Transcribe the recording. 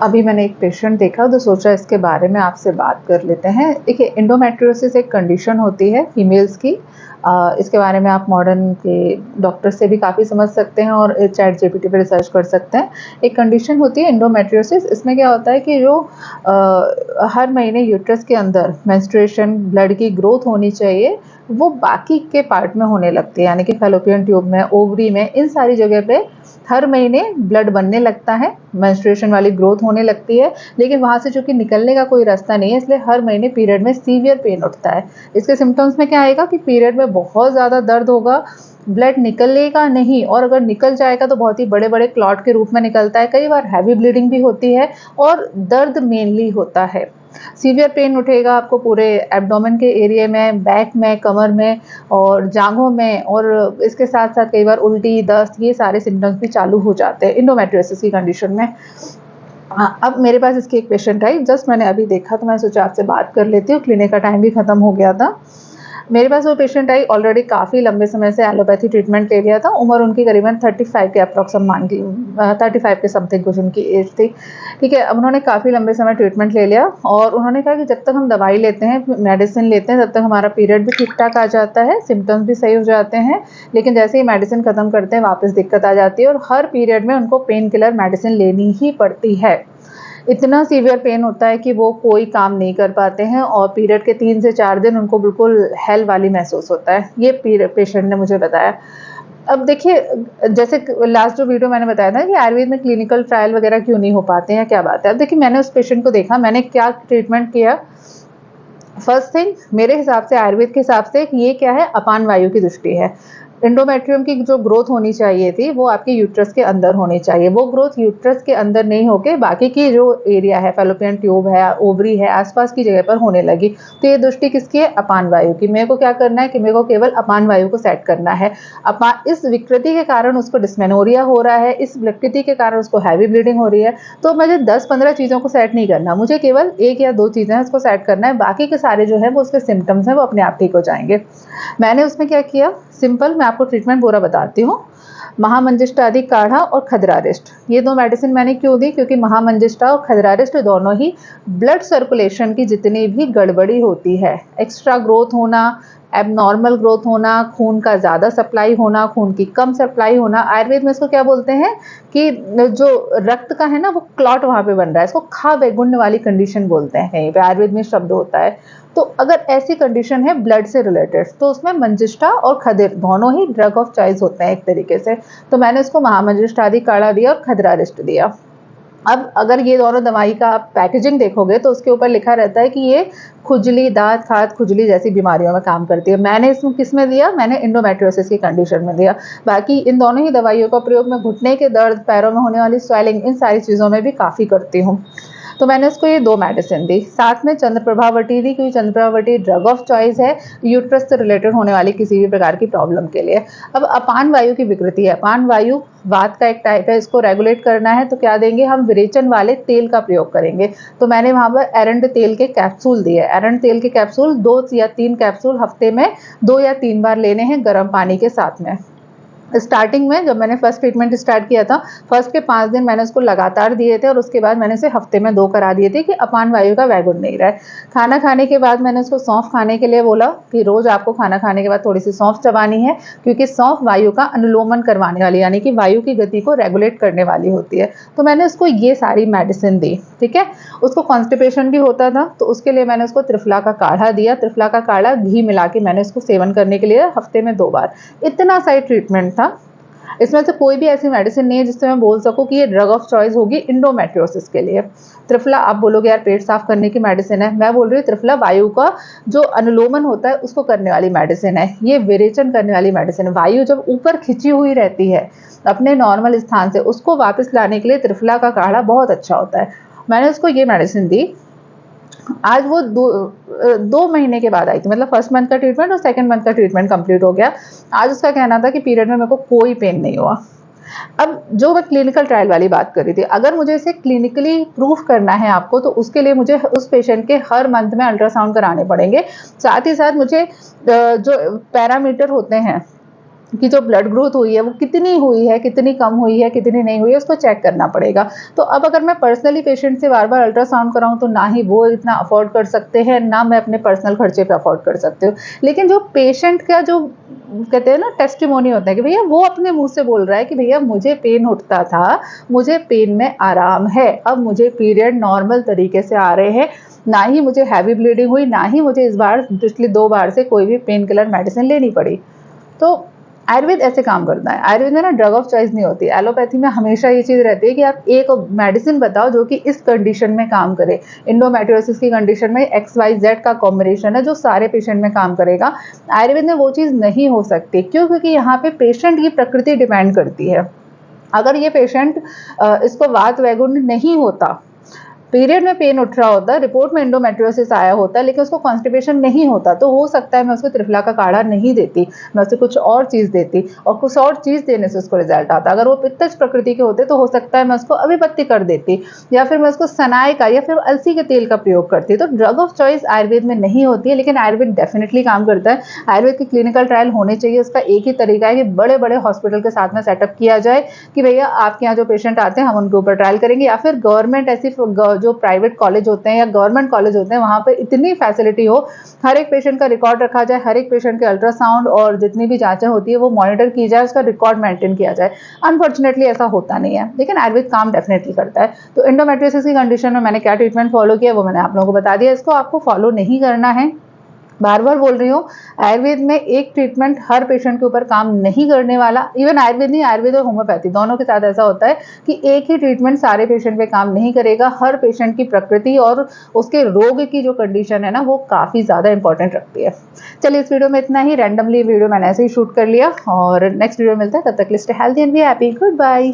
अभी मैंने एक पेशेंट देखा तो सोचा इसके बारे में आपसे बात कर लेते हैं। देखिए, एंडोमेट्रियोसिस एक कंडीशन होती है फीमेल्स की। इसके बारे में आप मॉडर्न के डॉक्टर से भी काफ़ी समझ सकते हैं और चैट जीपीटी पे रिसर्च कर सकते हैं। एक कंडीशन होती है एंडोमेट्रियोसिस। इसमें क्या होता है कि जो हर महीने यूट्रस के अंदर मेंस्ट्रुएशन ब्लड की ग्रोथ होनी चाहिए, वो बाकी के पार्ट में होने लगती है, यानी कि फैलोपियन ट्यूब में, ओवरी में, इन सारी जगह पे हर महीने ब्लड बनने लगता है, मेंस्ट्रुएशन वाली ग्रोथ होने लगती है, लेकिन वहाँ से चूँकि निकलने का कोई रास्ता नहीं है, इसलिए हर महीने पीरियड में सीवियर पेन उठता है। इसके सिम्पटम्स में क्या आएगा कि पीरियड में बहुत ज़्यादा दर्द होगा, ब्लड निकलेगा नहीं, और अगर निकल जाएगा तो बहुत ही बड़े-बड़े क्लॉट के रूप में निकलता है। कई बार हैवी ब्लीडिंग भी होती है और दर्द मेनली होता है। सीवियर पेन उठेगा आपको पूरे एब्डोमेन के एरिया में, बैक में, कमर में और जांघों में, और इसके साथ-साथ कई बार उल्टी, दस्त, ये सारे सिम्पटम्स भी चालू हो जाते हैं एंडोमेट्रियोसिस की कंडीशन में। अब मेरे पास इसकी एक पेशेंट आई, जस्ट मैंने अभी देखा तो मैं सोचा आपसे बात कर लेती हूँ, क्लिनिक का टाइम भी खत्म हो गया था। मेरे पास वो पेशेंट आई, ऑलरेडी काफ़ी लंबे समय से एलोपैथी ट्रीटमेंट ले लिया था। उम्र उनकी करीबन 35 के अप्रॉक्स मान की 35 के समथिंग कुछ उनकी एज थी। ठीक है, अब उन्होंने काफ़ी लंबे समय ट्रीटमेंट ले लिया और उन्होंने कहा कि जब तक हम दवाई लेते हैं, मेडिसिन लेते हैं, तब तक हमारा पीरियड भी ठीक-ठाक आ जाता है, सिम्पटम्स भी सही हो जाते हैं। लेकिन जैसे ही मेडिसिन खत्म करते हैं, वापस दिक्कत आ जाती है और हर पीरियड में उनको पेन किलर मेडिसिन लेनी ही पड़ती है। इतना सीवियर पेन होता है कि वो कोई काम नहीं कर पाते हैं और पीरियड के 3 से 4 दिन उनको बिल्कुल हेल वाली महसूस होता है। ये पेशेंट ने मुझे बताया। अब देखिए, जैसे लास्ट जो वीडियो मैंने बताया था कि आयुर्वेद में क्लिनिकल ट्रायल वगैरह क्यों नहीं हो पाते हैं, क्या बात है? अब देखिए, मैंने उस पेशेंट को देखा, मैंने क्या ट्रीटमेंट किया। फर्स्ट थिंग, मेरे हिसाब से, आयुर्वेद के हिसाब से, ये क्या है, अपान वायु की दृष्टि है। एंडोमेट्रियम की जो ग्रोथ होनी चाहिए थी, वो आपके यूट्रस के अंदर होनी चाहिए। वो ग्रोथ यूट्रस के अंदर नहीं होके बाकी की जो एरिया है, फैलोपियन ट्यूब है, ओवरी है, आसपास की जगह पर होने लगी। तो ये दृष्टि किसकी है? अपान वायु की। मेरे को क्या करना है कि मेरे को केवल अपान वायु को सेट करना है। इस विकृति के कारण उसको डिस्मेनोरिया हो रहा है, इस विकृति के कारण उसको हैवी ब्लीडिंग हो रही है, तो मुझे 10-15 चीज़ों को सेट नहीं करना, मुझे केवल 1 या 2 चीज़ें हैं उसको सेट करना है। बाकी के सारे जो है वो उसके सिम्पटम्स हैं, वो अपने आप ठीक हो जाएँगे। मैंने उसमें क्या किया, सिंपल मैं आपको ट्रीटमेंट पूरा बताती हूँ। महामंजिष्टादि काढ़ा और खदरारिष्ट, ये 2 मेडिसिन मैंने क्यों दी? क्योंकि महामंजिष्टा और खदरारिष्ट दोनों ही ब्लड सर्कुलेशन की जितनी भी गड़बड़ी होती है, एक्स्ट्रा ग्रोथ होना, एबनॉर्मल ग्रोथ होना, खून का ज़्यादा सप्लाई होना, खून की कम सप्लाई होना, आयुर्वेद में इसको क्या बोलते हैं कि जो रक्त का है ना, वो क्लॉट वहाँ पे बन रहा है, इसको खा वैगुण्य वाली कंडीशन बोलते हैं, कहीं पे आयुर्वेद में शब्द होता है। तो अगर ऐसी कंडीशन है ब्लड से रिलेटेड, तो उसमें मंजिष्ठा और खदिर दोनों ही ड्रग ऑफ चॉइस होते हैं एक तरीके से। तो मैंने उसको महामंजिष्ठादि काढ़ा दिया और खदरारिष्ट दिया। अब अगर ये दोनों दवाई का आप पैकेजिंग देखोगे तो उसके ऊपर लिखा रहता है कि ये खुजली, दाँत, खाज, खुजली जैसी बीमारियों में काम करती है। मैंने इसमें किसमें दिया? मैंने एंडोमेट्रियोसिस की कंडीशन में दिया। बाकी इन दोनों ही दवाइयों का प्रयोग मैं घुटने के दर्द, पैरों में होने वाली स्वेलिंग, इन सारी चीज़ों में भी काफ़ी करती हूँ। तो मैंने उसको ये 2 मेडिसिन दी। साथ में चंद्रप्रभावटी दी, क्योंकि चंद्रप्रभावटी ड्रग ऑफ चॉइस है यूट्रस से रिलेटेड होने वाली किसी भी प्रकार की प्रॉब्लम के लिए। अब अपान वायु की विकृति है। अपान वायु वात का एक टाइप है, इसको रेगुलेट करना है तो क्या देंगे? हम विरेचन वाले तेल का प्रयोग करेंगे। तो मैंने वहाँ पर एरंड तेल के कैप्सूल दिए। एरंड तेल के कैप्सूल 2 या 3 कैप्सूल हफ्ते में 2 या 3 बार लेने हैं, गर्म पानी के साथ में। स्टार्टिंग में जब मैंने फर्स्ट ट्रीटमेंट स्टार्ट किया था, फर्स्ट के 5 दिन मैंने उसको लगातार दिए थे और उसके बाद मैंने इसे हफ्ते में 2 करा दिए थे कि अपान वायु का वैगुण नहीं रहा है। खाना खाने के बाद मैंने उसको सौंफ खाने के लिए बोला कि रोज़ आपको खाना खाने के बाद थोड़ी-सी सौंफ चबानी है, क्योंकि सौंफ वायु का अनुलोमन करवाने वाली, यानी कि वायु की गति को रेगुलेट करने वाली होती है। तो मैंने उसको ये सारी मेडिसिन दी, ठीक है? उसको कॉन्स्टिपेशन भी होता था, तो उसके लिए मैंने उसको त्रिफला का काढ़ा दिया। त्रिफला का काढ़ा घी मिला के मैंने उसको सेवन करने के लिए हफ्ते में 2 बार। इतना सा ही ट्रीटमेंट था। इसमें से कोई भी ऐसी मेडिसिन नहीं है जिससे मैं बोल सकूँ कि ये ड्रग ऑफ चॉइस होगी एंडोमेट्रियोसिस के लिए। त्रिफला, आप बोलोगे यार पेट साफ करने की मेडिसिन है, मैं बोल रही हूँ त्रिफला वायु का जो अनुलोमन होता है उसको करने वाली मेडिसिन है। ये विरेचन करने वाली मेडिसिन है। वायु जब ऊपर खिंची हुई रहती है अपने नॉर्मल स्थान से, उसको वापस लाने के लिए त्रिफला का काढ़ा बहुत अच्छा होता है। मैंने उसको ये मेडिसिन दी। आज वो 2 महीने के बाद आई थी, मतलब फर्स्ट मंथ का ट्रीटमेंट और सेकंड मंथ का ट्रीटमेंट कंप्लीट हो गया। आज उसका कहना था कि पीरियड में मेरे को कोई पेन नहीं हुआ। अब जो मैं क्लिनिकल ट्रायल वाली बात कर रही थी, अगर मुझे इसे क्लिनिकली प्रूफ करना है आपको, तो उसके लिए मुझे उस पेशेंट के हर मंथ में अल्ट्रासाउंड कराने पड़ेंगे। साथ ही साथ मुझे जो पैरामीटर होते हैं कि जो ब्लड ग्रोथ हुई है वो कितनी हुई है, कितनी कम हुई है, कितनी नहीं हुई है, उसको चेक करना पड़ेगा। तो अब अगर मैं पर्सनली पेशेंट से बार-बार अल्ट्रासाउंड कराऊँ तो ना ही वो इतना अफ़ोर्ड कर सकते हैं, ना मैं अपने पर्सनल खर्चे पे अफ़ोर्ड कर सकती हूँ। लेकिन जो पेशेंट का जो कहते हैं ना टेस्टिमोनी होता है कि भैया वो अपने मुँह से बोल रहा है कि भैया मुझे पेन उठता था, मुझे पेन में आराम है, अब मुझे पीरियड नॉर्मल तरीके से आ रहे हैं, ना ही मुझे हैवी ब्लीडिंग हुई, ना ही मुझे इस बार पिछली 2 बार से कोई भी पेन किलर मेडिसिन लेनी पड़ी। तो आयुर्वेद ऐसे काम करता है। आयुर्वेद में ना ड्रग ऑफ चॉइस नहीं होती। एलोपैथी में हमेशा ये चीज़ रहती है कि आप एक मेडिसिन बताओ जो कि इस कंडीशन में काम करे। एंडोमेट्रियोसिस की कंडीशन में एक्स वाई जेड का कॉम्बिनेशन है जो सारे पेशेंट में काम करेगा। आयुर्वेद में वो चीज़ नहीं हो सकती। क्यों? क्योंकि यहाँ पे पेशेंट की प्रकृति डिपेंड करती है। अगर ये पेशेंट इसको वात वैगुण्य नहीं होता, पीरियड में पेन उठ रहा होता है, रिपोर्ट में एंडोमेट्रियोसिस आया होता है, लेकिन उसको कॉन्स्टिपेशन नहीं होता, तो हो सकता है मैं उसको त्रिफला का काढ़ा नहीं देती, मैं उसे कुछ और चीज़ देती और कुछ और चीज़ देने से उसको रिजल्ट आता। अगर वो पित्तज प्रकृति के होते तो हो सकता है मैं उसको अभिपत्ति कर देती या फिर मैं उसको सनाई का या फिर अलसी के तेल का प्रयोग करती। तो ड्रग ऑफ चॉइस आयुर्वेद में नहीं होती है, लेकिन आयुर्वेद डेफिनेटली काम करता है। आयुर्वेद की क्लिनिकल ट्रायल होने चाहिए। उसका एक ही तरीका है कि बड़े-बड़े हॉस्पिटल के साथ में सेटअप किया जाए कि भैया आपके यहाँ जो पेशेंट आते हैं हम उनके ऊपर ट्रायल करेंगे, या फिर गवर्नमेंट ऐसी जो प्राइवेट कॉलेज होते हैं या गवर्नमेंट कॉलेज होते हैं वहाँ पे इतनी फैसिलिटी हो, हर एक पेशेंट का रिकॉर्ड रखा जाए, हर एक पेशेंट के अल्ट्रासाउंड और जितनी भी जांचें होती है वो मॉनिटर की जाए, उसका रिकॉर्ड मेंटेन किया जाए। अनफॉर्चुनेटली ऐसा होता नहीं है, लेकिन आयुर्वेद काम डेफिनेटली करता है। तो एंडोमेट्रियोसिस की कंडीशन में मैंने क्या ट्रीटमेंट फॉलो किया वो मैंने आप लोगों को बता दिया। इसको आपको फॉलो नहीं करना है। बार-बार बोल रही हूँ, आयुर्वेद में एक ट्रीटमेंट हर पेशेंट के ऊपर काम नहीं करने वाला। इवन आयुर्वेद नहीं, आयुर्वेद और होम्योपैथी दोनों के साथ ऐसा होता है कि एक ही ट्रीटमेंट सारे पेशेंट पे काम नहीं करेगा। हर पेशेंट की प्रकृति और उसके रोग की जो कंडीशन है ना, वो काफ़ी ज़्यादा इंपॉर्टेंट रखती है। चलिए इस वीडियो में इतना ही। रैंडमली वीडियो मैंने ऐसे ही शूट कर लिया और नेक्स्ट वीडियो मिलता है। तब तक के लिए stay healthy and be happy. Good bye.